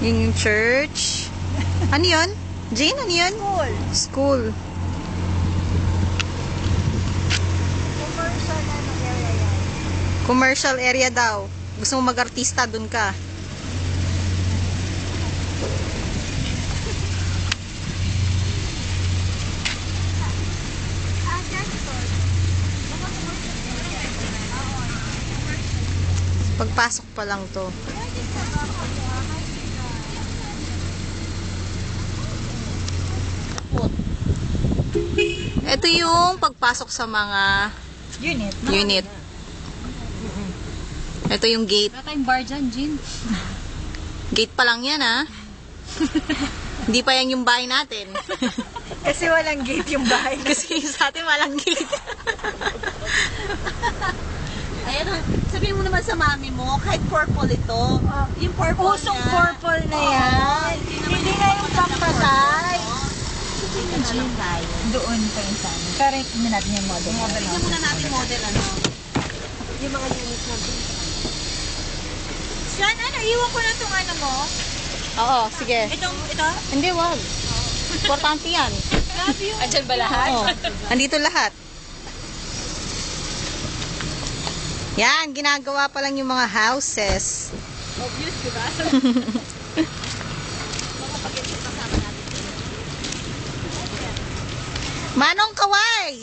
Yung church. Ano yun? Jane, ano yun? School. Commercial na area yan. Commercial area daw. Gusto mo mag-artista, dun ka. Pagpasok pa lang to. Ito yung pagpasok sa mga unit. Ito yung gate. Wala tayong bar dyan, Jean. Gate pa lang yan, ha? Hindi pa yan yung bahay natin. Kasi walang gate yung bahay. Kasi sa atin walang gate. Ayan, sabihin mo naman sa mami mo, kahit purple ito. Yung purple Pusong niya. purple na yan. Hindi na yung pampatay. Doon pa yung sa amin. Pero hindi natin yung model. Tingnan muna natin model, ano. Yung mga unit natin. Saan, ano? Iwan ko na itong ano mo. Oo, sige. Ito? Hindi, wag. Importante yan. Andyan ba lahat? Oo. Andito lahat. Yan, ginagawa pa lang yung mga houses. Obvious, diba? Manong Kaway!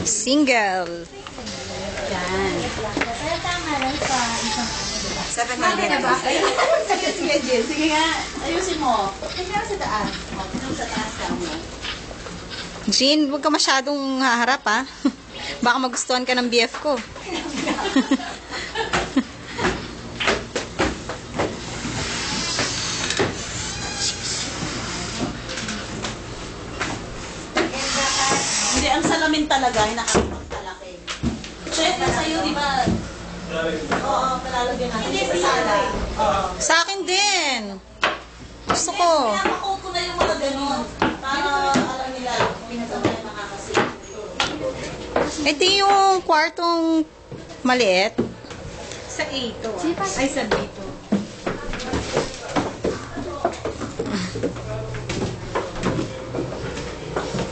Single. Pero tama lang sa isang 700 na ba? Sige, Jill. Sige nga. Ayusin mo. Tingnan sa taas. Tingnan sa taas ka mo. Jean, huwag ka masyadong haharap, ha? Baka magustuhan ka ng BF ko. Hindi, ang salamin talaga, nakakapagtalaki. Check na sa'yo, di ba? Oo, palalagyan natin. Hindi, sa sala. Oo. Sa akin din. Gusto ko. Pinapakot ko na yung mga ganun. Para alam nila, pinasabay makakasip. Ito yung kwartong maliit. sa A to. Ay, sa B to.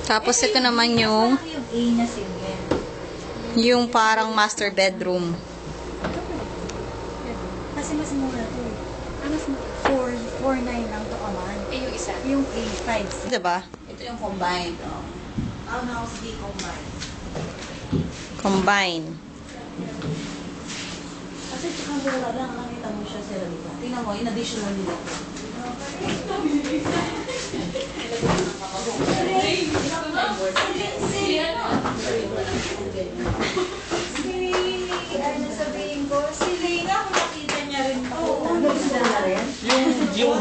Tapos ito naman yung Yung A na single. yung parang master bedroom. Kasi mas mura to eh. Mas 4.9 lang to a month. Eh, yung isa. Yung A, 5. Diba? Ito yung combined. Oh. Townhouse D combined. Combine. Kasi tsaka mura lang, nakita mo siya sa Lalita. Tingnan mo, in additional nila. Ano sabihin ko? Si Lena, kung nakita niya rin to. Ano gusto na rin? Yung